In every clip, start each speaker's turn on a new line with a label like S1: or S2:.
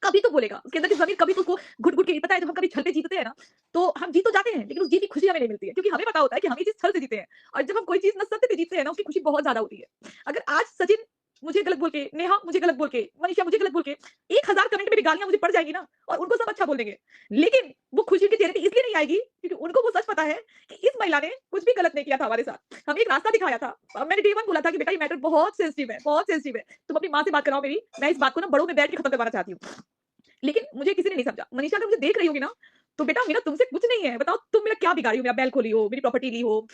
S1: कभी तो बोलेगा। उसके अंदर की ज़मीर कभी तो उसको घुट-घुट के पता है जब हम कभी छल पे जीतते हैं ना, तो हम जीत तो जाते हैं, लेकिन उस जीत की खुशी हमें नहीं मिलती है, क्योंकि हमें पता होता है कि हम ये चीज़ छल से जीते हैं। और जब हम कोई चीज़ ना सत्य पे जीतते हैं ना, उसकी खुशी बहुत ज़्यादा होती है। अगर आज सचिन मुझे गलत बोल के, नेहा मुझे गलत बोल के, मनीषा मुझे गलत बोल के, 1000 कमेंट में भी गालियाँ मुझे पड़ जाएँगी ना, और उनको सब अच्छा बोल देंगे। लेकिन वो खुशी उनके चेहरे पे इसलिए नहीं आएगी, क्योंकि उनको वो सच पता है कि इस महिला ने कुछ भी गलत नहीं किया था हमारे साथ। हमें एक रास्ता दिखाया था। मैंने डे 1 बोला था कि बेटा ये मैटर बहुत सेंसिटिव है, बहुत सेंसिटिव है। तुम अपनी माँ से बात कराओ मेरी, मैं इस बात को ना बड़ों में बैठ के खत्म करवाना चाहती हूँ। लेकिन मुझे किसी ने नहीं समझा। मनीषा अगर मुझे देख रही होगी ना, तो बेटा मेरा तुमसे कुछ नहीं है। बताओ तुम मेरा क्या बिगाड़ी हो? मेरा बैल खोली हो, मेरी प्रॉपर्टी ली हो,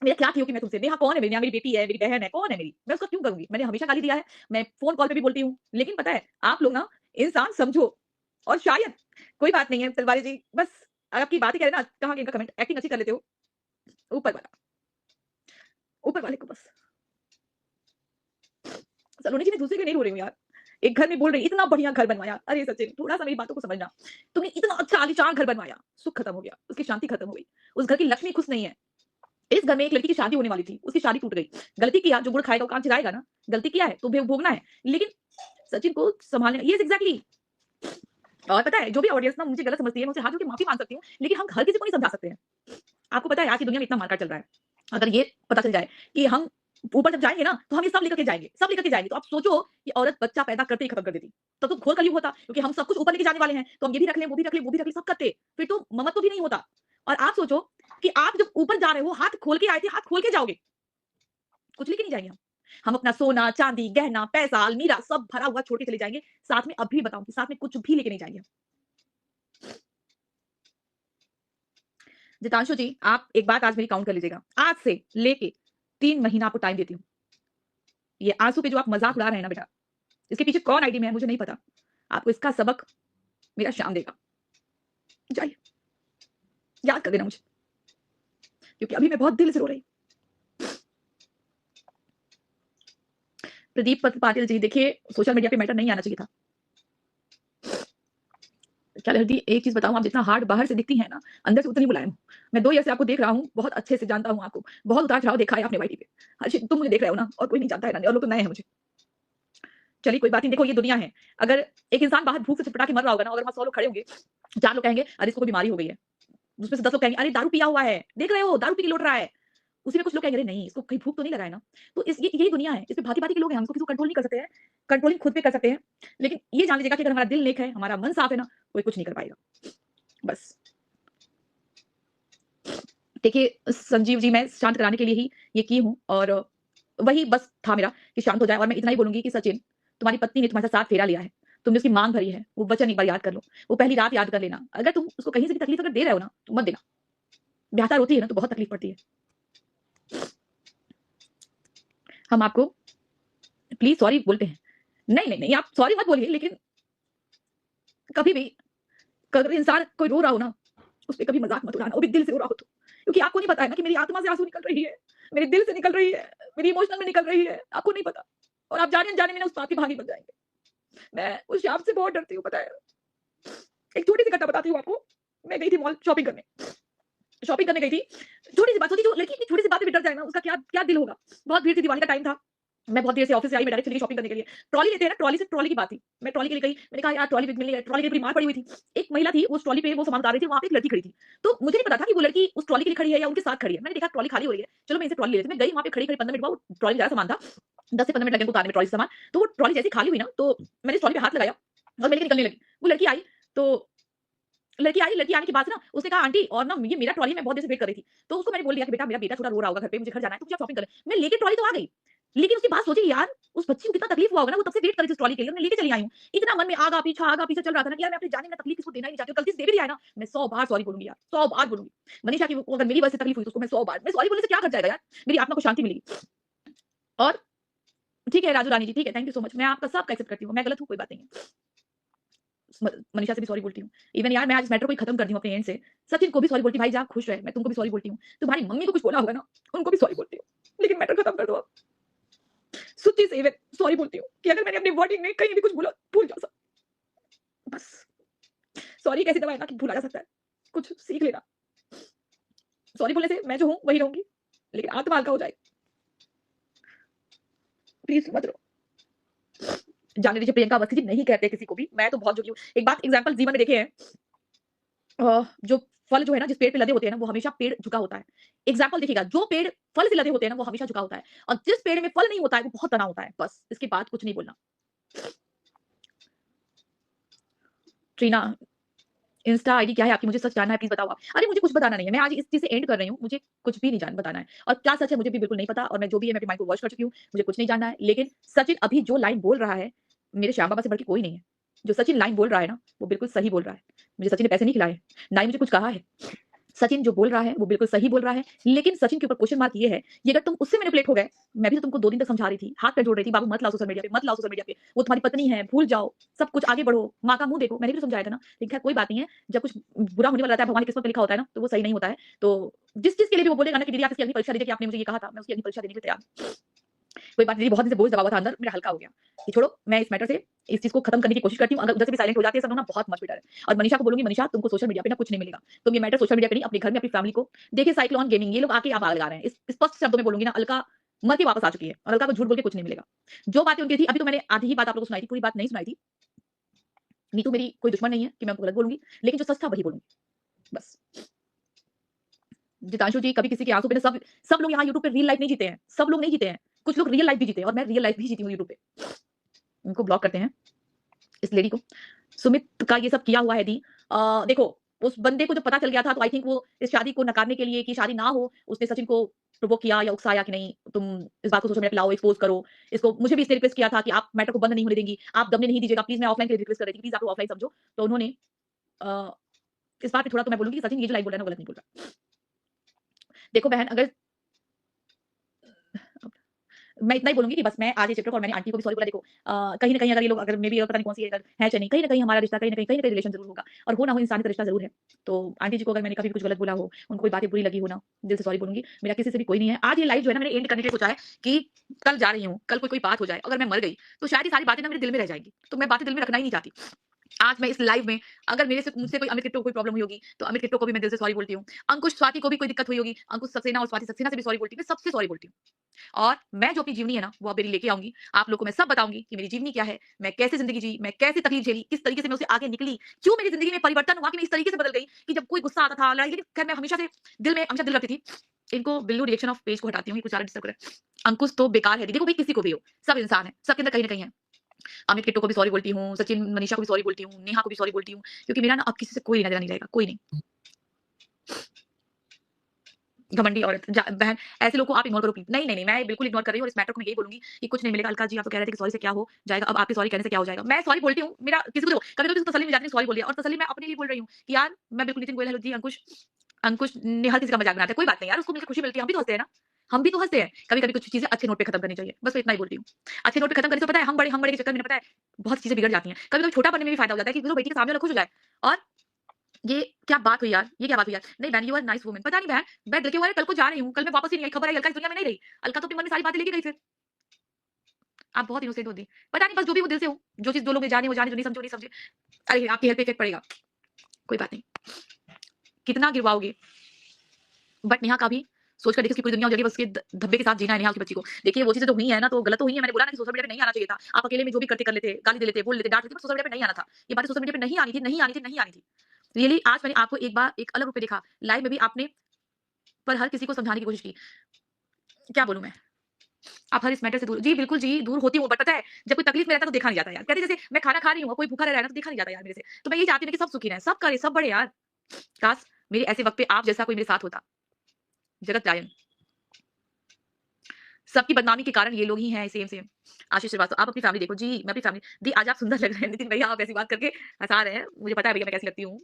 S1: मेरा क्या की हो कि मैं तुमसे? नेहा कौन है मेरी? नेहा मेरी बेटी है, मेरी बहन है, कौन है मेरी? मैं उसका क्यों करूँगी? मैंने हमेशा गाली दिया है, मैं फ़ोन कॉल पे भी बोलती हूँ। लेकिन पता है, आप लोग ना इंसान समझो, और शायद कोई बात नहीं है तिलवारी जी, बस आपकी बात ही कह रहे हैं ना, कहाँ गया इनका कमेंट? एक्टिंग अच्छी कर लेते हो। ऊपर वाला, ऊपर वाले को बस। सलोनी जी मैं दूसरे के नहीं रो रही हूँ यार। एक घर में बोल रही इतना बढ़िया घर बनवाया। अरे सचिन थोड़ा-सा मेरी बातों को समझना। तुमने इतना अच्छा आलीशान घर बनवाया, सुख खत्म हो गया, उसकी शांति खत्म हो गई। उस घर की लक्ष्मी खुश नहीं है। इस घर में एक लड़की की शादी होने वाली थी, उसकी शादी टूट गई। गलती किया, जो गुड़ खाएगा वो कान चिराएगा ना। गलती किया है तो भोगना है। लेकिन सचिन को सँभालने यस एग्ज़ैक्टली। और पता है जो भी ऑडियंस ना मुझे गलत समझती है, मैं उनसे हाथ जोड़ के माफ़ी माँग सकती हूँ, लेकिन हम हर किसी को नहीं समझा सकते हैं। आपको पता है आज की दुनिया में इतना मार-काट चल रहा है। अगर ये पता चल जाए कि हम ऊपर जब जाएँगे ना, तो हम ये सब लेकर के जाएँगे, सब लेकर के जाएँगे। तो आप सोचो कि औरत बच्चा पैदा करते ही खत्म कर देती। तब तो घोर कलयुग होता, क्योंकि हम सब कुछ ऊपर लेके जाने वाले हैं। तो हम ये भी रख लें, वो भी रख लें, वो भी रख लें, सब करते। फिर तो ममत्व भी नहीं होता। और आप सोचो कि आप जब ऊपर जा रहे हो, हाथ खोल के आए थे, हाथ खोल के जाओगे। कुछ लेके नहीं जाएँगे हम। हम अपना सोना, चांदी, गहना, पैसा, अलमीरा सब भरा हुआ छोड़ के चले जाएँगे। साथ में अभी बताऊँगी, साथ में कुछ भी लेके नहीं जाएँगे हम। जितांशु जी, आप एक बात आज मेरी काउंट कर लीजिएगा। आज से लेके 3 महीना आपको टाइम देती हूँ। ये आँसू पे जो आप मज़ाक उड़ा रहे हैं ना बेटा, इसके पीछे कौन आईडी में है मुझे नहीं पता। आपको इसका सबक मेरा शाम देगा। जाइए, याद कर देना मुझे, क्योंकि अभी मैं बहुत दिल से रो रही हूँ। प्रदीप पत्र पाटिल जी, देखिए सोशल मीडिया पे मैटर नहीं आना चाहिए था। क्या लहर दी, एक चीज़ बताऊँ, आप जितना हार्ड बाहर से दिखती हैं ना, अंदर से उतनी मुलायम हो। मैं 2 ईयर से आपको देख रहा हूँ, बहुत अच्छे से जानता हूँ आपको। बहुत उतार-चढ़ाव देखा है आपने वाईटी पे। अच्छा तुम मुझे देख रहे हो ना, और कोई नहीं जानता है ना, और लोग तो नए हैं मुझे। चलिए कोई बात नहीं, देखो ये दुनिया है। अगर एक इंसान बाहर भूख से छटपटा के मर रहा होगा ना, अगर वहाँ 100 लोग खड़े होंगे, 4 लोग कहेंगे, "अरे इसको कोई बीमारी हो गई है।" उसमें से 10 लोग कहेंगे, "अरे दारू पिया हुआ है, देख रहे हो दारू पी के लौट रहा है।" उसी में कुछ लोग कहेंगे, "अरे नहीं, इसको कहीं भूख तो नहीं लगा है ना?" तो इस ये यही दुनिया है, इसमें भाँति-भाँति के लोग हैं, हम इसको किसी को कंट्रोल नहीं कर सकते हैं। कंट्रोलिंग खुद पे कर सकते हैं। लेकिन ये जान लीजिएगा कि अगर हमारा दिल नेक है, हमारा मन साफ है ना, कोई कुछ नहीं कर पाएगा। बस। देखिए संजीव जी, मैं शांत कराने के लिए ही ये की हूँ, और वही बस था मेरा कि शांत हो जाए, और मैं इतना ही बोलूँगी कि सचिन, तुम्हारी पत्नी ने तुम्हारे साथ 7 फेरा लिया है। तुमने उसकी माँग भरी है, वो वचन एक बार याद कर लो। वो पहली रात याद कर लेना। अगर तुम उसको कहीं से भी तकलीफ अगर दे रहे हो ना, तो मत देना। ब्याहता रोती है ना, तो बहुत तकलीफ पड़ती है। हम आपको प्लीज़ सॉरी बोलते हैं। नहीं, नहीं, नहीं, आप सॉरी मत बोलिए, लेकिन कभी भी अगर इंसान कोई रो रहा हो ना, उस पे कभी मज़ाक मत उड़ाना, वो भी दिल से रो रहा हो तो। क्योंकि आपको नहीं पता है ना कि मेरी आत्मा से आँसू निकल रही है, मेरे दिल से निकल रही है, मेरी इमोशनल में निकल रही है, आपको नहीं पता। और आप जाने-अनजाने में ना उस बात के भागी बन जाएँगे। मैं उस शाम से बहुत डरती हूँ, पता है। एक छोटी-सी घटना बताती हूँ आपको। मैं गई थी मॉल शॉपिंग करने। शॉपिंग करने गई थी। छोटी-सी बात, सोचिए जो लड़की इतनी छोटी-सी बात पे भी डर जाए ना, उसका क्या क्या दिल होगा। बहुत भीड़ थी, दिवाली का टाइम था। मैं बहुत देर से ऑफिस से आई, मैं डायरेक्ट चली गई शॉपिंग करने के लिए। ट्रॉली लेते हैं ना, ट्रॉली से ट्रॉली की बात थी। मैं ट्रॉली के लिए गई, मैंने कहा यार ट्रॉली मिल रही है, ट्रॉली की पूरी मार पड़ी हुई थी। एक महिला थी, उस ट्रॉली पे वो सामान उतार रही थी, वहाँ पे एक लड़की खड़ी थी। तो मुझे नहीं पता था कि वो लड़की उस ट्रॉली के लिए खड़ी है या उनके साथ खड़ी है। मैंने देखा ट्रॉली खाली हो रही है, चलो मैं इनसे ट्रॉली ले लेती हूँ। मैं गई वहाँ पे खड़ी-खड़ी 15 मिनट बाद, वो ट्रॉली में ज़्यादा सामान था। 10 से 15 मिनट लगे उनको उतारने में ट्रॉली से सामान। तो वो ट्रॉली जैसे ही खाली हुई ना, तो मैंने इस ट्रॉली पे हाथ लगाया और मैं लेके निकलने लगी। वो लड़की आई, तो लड़की आई, लड़की आने के बाद से ना उसने कहा आंटी, और ना ये मेरा ट्रॉली मैं बहुत देर से वेट कर रही थी। तो उसको मैंने बोल दिया कि बेटा मेरा बेटा थोड़ा रो रहा होगा घर पे, मुझे घर जाना है, तो मुझे शॉपिंग कर ले। मैं लेके ट्रॉली तो आ गई। लेकिन उसकी बात सोचिए यार, उस बच्ची को कितना तकलीफ हुआ होगा ना, वो तब से वेट कर रही थी उस ट्रॉली के लिए, और मैं लेके चली आई हूँ। इतना मन में आगा पीछा चल रहा था ना कि यार मैं अपनी जान में तकलीफ किसी को देना ही नहीं चाहती हूँ। गलती से दे भी दिया है ना, मैं 100 बार सॉरी बोलूँगी यार, 100 बार बोलूँगी। मनीषा की वो अगर मेरी वजह से तकलीफ हुई तो उसको मैं 100 बार, मैं सॉरी बोलने से क्या घट जाएगा यार? मेरी आत्मा को शांति मिलेगी। और ठीक है राजू रानी जी, ठीक है, थैंक यू सो मच। मैं आपका सबका एक्सेप्ट करती हूँ। मैं गलत हूँ, कोई बात नहीं है। मनीषा से भी सॉरी बोलती हूँ। इवन यार मैं आज इस मैटर को ही खत्म कर दी हूँ अपने एंड से। सचिन को भी सॉरी बोलती हूँ, भाई जा खुश रह, मैं तुमको भी सॉरी बोलती हूँ। तुम्हारी मम्मी को कुछ बोला होगा ना, उनको भी सॉरी बोलती हूँ। लेकिन मैटर खत्म कर दो अब। सच्ची से इवन सॉरी बोलती हूँ कि अगर मैंने अपनी वर्डिंग में कहीं भी कुछ बोला, भूल जाओ सब। बस सॉरी कैसी दवा है ना कि भूला जा सकता है। कुछ सीख लेना। सॉरी बोलने से मैं जो हूँ वही रहूँगी, लेकिन आत्मा हल्का हो जाएगी। प्लीज़ मत रो। जाने दीजिए, प्रियंका अवस्थी जी नहीं कहते किसी को भी, मैं तो बहुत झुकी हूँ। एक बात एग्ज़ाम्पल जीवन में देखे हैं, जो फल जो है ना, जिस पेड़ पे लदे होते हैं ना, वो हमेशा पेड़ झुका होता है। एग्ज़ाम्पल देखिएगा, जो पेड़ फल से लदे होते हैं ना, वो हमेशा झुका होता है और जिस पेड़ में फल नहीं होता है, वो बहुत तना होता है। बस इसके बाद कुछ नहीं बोलना। ट्रीना, इंस्टा आईडी क्या है आपकी? मुझे सच जानना है, प्लीज़ बताओ आप। अरे मुझे कुछ बताना नहीं है, मैं आज इस चीज़ से एंड कर रही हूँ, मुझे कुछ भी नहीं बताना है और क्या सच है मुझे भी बिल्कुल नहीं पता और मैं जो भी है मैं अपने माइंड को वॉश कर चुकी हूँ, मुझे कुछ नहीं जानना है। लेकिन सचिन अभी जो लाइन बोल रहा है, मेरे श्याम बाबा से बढ़ के कोई नहीं है। जो सचिन लाइन बोल रहा है ना, वो बिल्कुल सही बोल रहा है। मुझे सचिन ने पैसे नहीं खिलाए, ना ही मुझे कुछ कहा है। सचिन जो बोल रहा है, वो बिल्कुल सही बोल रहा है, लेकिन सचिन के ऊपर क्वेश्चन मार्क ये है, कि अगर तुम उससे मैनिपुलेट हो गए, मैं भी तो तुमको 2 दिन तक समझा रही थी, हाथ पैर जोड़ रही थी, बाबू मत लाओ सोशल मीडिया पे, मत लाओ सोशल मीडिया पे, वो तुम्हारी पत्नी है, भूल जाओ, सब कुछ आगे बढ़ो, माँ का मुँह देखो, मैंने भी तो समझाया था ना। लेकिन खैर कोई बात नहीं है, जब कुछ बुरा होने वाला रहता है, भगवान की किस्मत में लिखा होता है ना, तो वो सही नहीं होता है। तो जिस चीज़ के लिए भी वो बोलेगा ना कि दीदी आप इसकी अग्नि परीक्षा दीजिए कि आपने मुझे ये कहा था, मैं उसकी अग्नि परीक्षा देने के लिए तैयार हूँ। कोई बात नहीं, बहुत दिन से बोझ दबा हुआ था अंदर, मेरा हल्का हो गया, कि छोड़ो, मैं इस मैटर से इस चीज़ को खत्म करने की कोशिश करती हूँ। अगर उधर से भी साइलेंट हो जाते हैं सब लोग ना, बहुत मच बेटर है। और मनीषा को बोलूँगी, मनीषा तुमको सोशल मीडिया पे ना कुछ नहीं मिलेगा। तुम ये मैटर सोशल मीडिया पे नहीं, अपने घर में अपनी फैमिली को देखिए, साइक्लोन गेमिंग ये लोग आके आप आग लगा रहे हैं। इस स्पष्ट शब्दों में बोलूँगी ना, अलका मर के वापस आ चुकी है और अलका को झूठ बोल के कुछ नहीं मिलेगा। जो बातें उनकी थी, अभी तो मैंने आधी ही बात आप लोगों को सुनाई थी, पूरी बात नहीं सुनाई थी। नीतू मेरी कोई दुश्मन नहीं है कि मैं उनको गलत बोलूँगी, लेकिन जो सच था वही बोलूँगी, बस। जितांशु जी, कभी किसी के आँसू पे ना सब लोग यहाँ यूट्यूब पे रियल लाइफ नहीं जीते हैं, सब लोग नहीं जीते हैं। कुछ लोग रियल लाइफ भी जीते हैं और मैं रियल लाइफ भी जीती हूँ यूट्यूब पे। उनको ब्लॉक करते हैं, इस लेडी को। सुमित का ये सब किया हुआ है दी। देखो, उस बंदे को जब पता चल गया था तो आई थिंक वो इस शादी को नकारने के लिए कि शादी ना हो, उसने सचिन को प्रोवोक किया या उकसाया कि नहीं तुम इस बात को सोशल मीडिया पे लाओ, एक्सपोज़ करो। इसको मुझे भी इसने रिक्वेस्ट किया था कि आप मैटर को बंद नहीं होने देंगी, आप दबने नहीं दीजिएगा, प्लीज़ मैं ऑफलाइन के लिए रिक्वेस्ट कर रही थी, प्लीज़ आप लोग ऑफलाइन समझो। तो उन्होंने अ, इस बात पे थोड़ा तो मैं बोलूँगी कि सचिन ये जो लाइन बोल रहा है ना, वो गलत नहीं बोल रहा। देखो बहन, अगर मैं इतना ही बोलूँगी कि बस मैं आज ये चैप्टर और मैंने आंटी को भी सॉरी बोला। देखो, कहीं न कहीं अगर ये लोग अगर मे बी पता नहीं कौन-सी अगर है चाहे नहीं, कहीं न कहीं हमारा रिश्ता कहीं न कहीं रिलेशन ज़रूर होगा और हो ना हो इंसानी का रिश्ता ज़रूर है। तो आंटी जी को अगर मैंने कभी कुछ गलत बोला हो, उनको कोई बातें बुरी लगी हो ना, दिल से सॉरी बोलूँगी। मेरा किसी से भी कोई नहीं है। आज ये लाइव जो है ना, मैंने एंड करने के लिए सोचा है कि कल जा रही हूँ, कल कोई बात हो जाए, अगर मैं मर गई, तो शायद ये सारी बातें ना मेरे दिल में रह जाएँगी। तो मैं बातें दिल में रखना ही नहीं चाहती। आज मैं इस लाइव में अगर मुझसे कोई अमित किट्टो को कोई प्रॉब्लम हुई होगी, तो अमित किट्टो को भी मैं दिल से सॉरी बोलती हूँ। अंकुश स्वाति को भी कोई दिक्कत हुई होगी, अंकुश सक्सेना और स्वाति सक्सेना से भी सॉरी बोलती हूँ। मैं सबसे सॉरी बोलती हूँ। और मैं जो अपनी जीवनी है ना, वो अब मेरी लेके आऊँगी। आप लोगों को मैं सब बताऊँगी कि मेरी जीवनी क्या है, मैं कैसे ज़िंदगी जी, मैं कैसे तकलीफ झेली, किस तरीके से मैं उससे आगे निकली, क्यों मेरी ज़िंदगी में परिवर्तन हुआ कि मैं इस तरीके से बदल गई कि जब कोई गुस्सा आता था, लड़ाई, लेकिन खैर मैं हमेशा से हमेशा दिल रखती थी। इनको बिल्लू रिएक्शन ऑफ पेज को हटाती हूँ, ये कुछ ज़्यादा डिस्टर्ब कर रहा है। अंकुश तो बेकार है दीदी, देखो भाई किसी को भी हो, सब इंसान है, सबके अंदर कहीं न कहीं है। अमित किट्टो को भी सॉरी बोलती हूँ, सचिन, मनीषा को भी सॉरी बोलती हूँ, नेहा को भी सॉरी बोलती हूँ, क्योंकि मेरा ना अब किसी से कोई लेना-देना नहीं रहेगा, कोई नहीं। घमंडी औरत बहन, ऐसे लोगों को आप इग्नोर करो प्लीज़। नहीं, मैं बिल्कुल इग्नोर कर रही हूँ और इस मैटर को मैं यही बोलूँगी कि कुछ नहीं मिलेगा। अलका जी आप तो कह रहे थे कि सॉरी से क्या हो जाएगा, अब आपके सॉरी कहने से क्या हो जाएगा? मैं सॉरी बोलती हूँ, मेरा किसी को देखो कभी-कभी तसल्ली मिल जाती है, सॉरी बोल दिया और तसल्ली मैं अपने लिए बोल रही हूँ कि यार मैं बिल्कुल नितिन गोयल, हेलो जी, अंकुश अंकुश ने हर किसी का मज़ाक बनाता है, कोई बात नहीं यार, उसको मिलके खुशी मिलती है, हम भी तो हँसते हैं ना। हम भी तो हँसते हैं। कभी-कभी कुछ चीज़ें अच्छे नोट पे खत्म करनी चाहिए। बस मैं इतना ही बोलती हूँ। अच्छे नोट पे खत्म करने से पता है हम बड़े के चक्कर में पता है बहुत चीज़ें बिगड़ जाती हैं। कभी-कभी छोटा बनने में भी फ़ायदा हो जाता है कि चलो बेटी के सामने वाला खुश हो जाए और ये क्या बात हुई यार? ये क्या बात हुई यार? नहीं बहन, यू आर नाइस वुमन। पता नहीं बहन, मैं दिल के मारे कल को जा रही हूँ, कल मैं वापस ही नहीं आई, खबर आई अलका इस दुनिया में नहीं रही। अलका तो अपने मन में सारी बातें लेके गई फिर। आप बहुत इनोसेंट हो दी। पता नहीं बस जो भी वो दिल से हो, जो चीज़ 2 लोग जाने वो जाने, जो नहीं समझे वो नहीं समझे। अरे आपकी हेल्प पे इफेक्ट पड़ेगा, कोई बात नहीं। कितना गिरवाओगे? बट नेहा का भी सोच कर देखिए उसकी पूरी दुनिया उजड़ी, बस उसके धब्बे के साथ जीना है नेहा की बच्ची को। देखिए वो चीज़ें तो हुई हैं ना, तो गलत तो हुई है। मैंने बोला ना कि सोशल मीडिया पे नहीं आना चाहिए था। आप अकेले में जो भी करते कर लेते, गाली दे लेते, बोल लेते, डाँट लेते, बट सोशल मीडिया पे नहीं आना था। ये बातें सोशल मीडिया पे नहीं आनी थी, नहीं आनी थी, नहीं आनी थी। रियली आज मैंने आपको एक बार एक अलग रूप में देखा। लाइव में भी आपने पर हर किसी को समझाने की कोशिश की। क्या बोलूँ मैं? आप हर इस मैटर से दूर जी, बिल्कुल जी, दूर होती हूँ, बट पता है जब कोई तकलीफ में रहता है तो देखा नहीं जाता यार। कहते हैं जैसे मैं खाना खा रही हूँ, कोई भूखा रह रहा है ना तो देखा नहीं जाता यार मेरे से। तो मैं यही चाहती हूँ ना कि सब सुखी रहें, सब करें, सब बढ़े यार। काश मेरे ऐसे वक़्त पे आप जैसा कोई मेरे साथ होता। जगत रायन। सबकी बदनामी के कारण ये लोग ही हैं सेम सेम। आशीष श्रीवास्तव, आप अपनी फैमिली देखो। जी, मैं अपनी फैमिली दी आज आप सुंदर लग रहे हैं नितिन भैया, आप ऐसी बात करके हँसा रहे हैं। मुझे पता है भैया मैं कैसी लगती हूँ।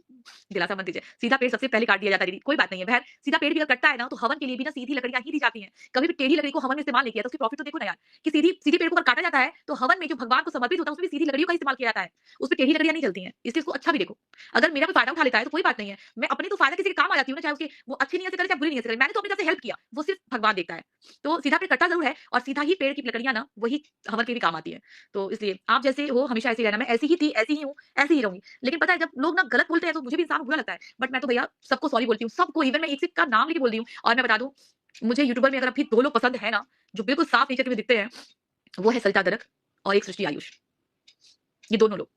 S1: दिलासा मत दीजिए। सीधा पेड़ सबसे पहले काट दिया जाता है दीदी, कोई बात नहीं है बहन। सीधा पेड़ भी अगर कटता है ना तो हवन के लिए भी ना सीधी लकड़ियाँ ही दी जाती हैं। कभी भी टेढ़ी लकड़ी को हवन में इस्तेमाल नहीं किया तो उसकी प्रॉफिट तो देखो ना यार, कि सीधी सीधी पेड़ को अगर काटा जाता है तो हवन में जो भगवान को समर्पित होता है उसमें भी सीधी लकड़ियों का इस्तेमाल किया जाता है। उसपे टेढ़ी लकड़ियाँ नहीं चलती हैं। इसलिए इसको अच्छा भी देखो। अगर मेरा कोई फायदा उठा लेता है तो कोई बात नहीं है। मैं अपने तो फायदा किसी के काम आ जाती हूँ ना, चाहे उसकी वो अच्छी नीयत से करे चाहे बुरी नीयत से करे। मैंने तो अपनी तरफ से हेल्प किया। वो सिर्फ भगवान देखता है। तो सीधा पेड़ कटता ज़रूर है और सीधा ही पेड़ की लकड़ियाँ ना वही हवन के भी काम आती है। तो इसलिए आप जैसे हो हमेशा ऐसे ही रहना। मैं ऐसी ही थी, ऐसी ही हूँ, ऐसे ही रहूँगी। लेकिन पता है जब लोग ना गलत बोलते हैं तो मुझे भी इंसान को बुरा लगता है। बट मैं तो भैया सबको सॉरी बोलती हूँ, सबको, इवन मैं एक-एक का नाम लेके बोल रही हूँ। और मैं बता दूँ, मुझे यूट्यूबर में अगर अभी 2 लोग पसंद है ना, जो बिल्कुल साफ नेचर के में दिखते हैं, वो है सरिता दरक और एक सृष्टि आयुष। ये दोनों लोग।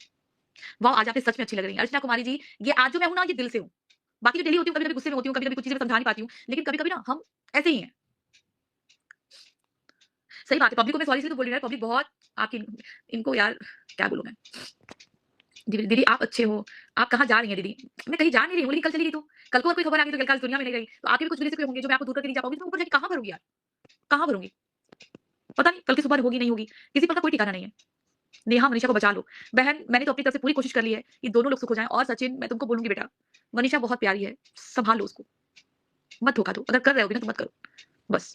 S1: वाओ! आज आप सच में अच्छी लग रही हैं। अर्चना कुमारी जी, ये आज जो मैं हूँ ना, ये दिल से हूँ। बाकी जो डेली होती हूँ, कभी-कभी गुस्से में होती हूँ, कभी-कभी कुछ चीज़ें मैं समझा नहीं पाती हूँ, लेकिन कभी-कभी ना हम ऐसे ही हैं। सही बात है, पब्लिक को मैं सॉरी इसलिए तो बोल रही हूँ यार, पब्लिक बहुत आपकी इनको यार क्या बोलूँ मैं? दीदी दीदी आप अच्छे हो, आप कहाँ जा रही हैं दीदी? मैं कहीं जा नहीं रही हूँ, लेकिन कल चली गई तो? कल को और कोई खबर आ गई तो कल दुनिया में नहीं रही, तो आपके भी कुछ रिश्ते होंगे जो मैं आपको दूर करके नहीं जा पाऊँगी, तो मैं ऊपर जाके कहाँ भरूँगी यार? कहाँ भरूँगी? पता नहीं कल की सुबह होगी, नहीं होगी, किसी पल का कोई ठिकाना नहीं है। नेहा मनीषा को बचा लो। बहन मैंने तो अपनी तरफ से पूरी कोशिश कर ली है, ये दोनों लोग सुख हो जाएँ और सचिन मैं तुमको बोलूँगी बेटा, मनीषा बहुत प्यारी है, सँभाल लो उसको, मत धोखा दो। अगर कर रहे हो भी ना तो मत करो, बस।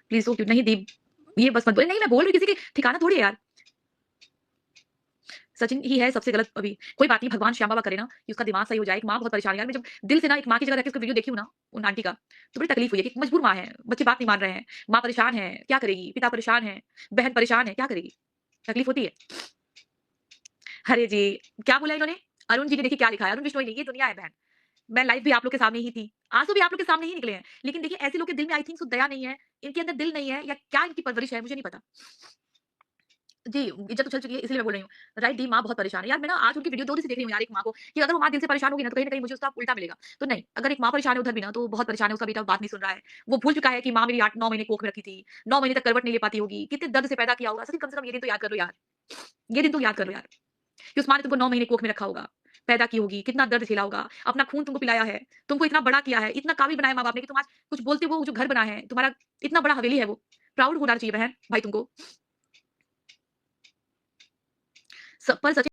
S1: प्लीज़ सो क्यूट नहीं दी ये बस मत बोलो नहीं मैं बोल रही हूँ किसी के ठिकाना थोड़ी है यार। सचिन ही है सबसे गलत अभी। कोई बात नहीं भगवान श्याम बाबा करे ना कि उसका दिमाग सही हो जाए। एक माँ बहुत परेशान है यार। मैं जब दिल से ना एक माँ की जगह रख के उसका वीडियो देखी हूँ ना, उन आंटी का, तो बड़ी तकलीफ हुई है कि मजबूर माँ है, बच्चे बात नहीं मान रहे हैं, माँ परेशान है, क्या करेगी? पिता परेशान है, बहन परेशान है, क्या करेगी? तकलीफ होती है। अरे जी, क्या बोला इन्होंने? अरुण जी ने देखिए क्या लिखा है, अरुण बिश्नोई ने, ये दुनिया है बहन। मैं लाइव भी आप लोग के सामने ही थी। आंसू भी आप लोग के सामने ही निकले हैं। लेकिन देखिए ऐसे लोग के दिल में आई थिंक सो दया नहीं है, इनके अंदर दिल नहीं है या क्या इनकी परवरिश है मुझे नहीं पता। जी, इज़्ज़त तो चल चुकी है इसलिए मैं बोल रही हूँ। राइट दी माँ बहुत परेशान है। यार मैं ना आज उनकी वीडियो 2 दिन से देख रही हूँ यार एक माँ को कि अगर वो माँ दिल से परेशान होगी ना तो कहीं न कहीं मुझे उसका उल्टा मिलेगा। तो नहीं, अगर एक माँ परेशान है उधर भी ना तो बहुत परेशान है उसका बेटा बात नहीं सुन रहा है। वो भूल चुका है कि माँ मेरी 8-9 महीने कोख में रखी थी। 9 महीने तक करवट नहीं ले पाती होगी। कितने दर्द से पैदा किया होगा। सचिन कम से कम ये दिन तो याद कर लो यार। ये दिन तो याद कर लो यार। कि उस माँ ने तुमको 9 महीने कोख में रखा होगा, पैदा की होगी, कितना दर्द झेला होगा, अपना खून तुमको पिलाया है, तुमको इतना बड़ा किया है, इतना काबिल बनाया माँ-बाप ने कि तुम आज कुछ बोलते हो वो जो घर बना है, तुम्हारा इतना बड़ा हवेली है वो। प्राउड होना चाहिए बहन, भाई तुमको। पर सचिन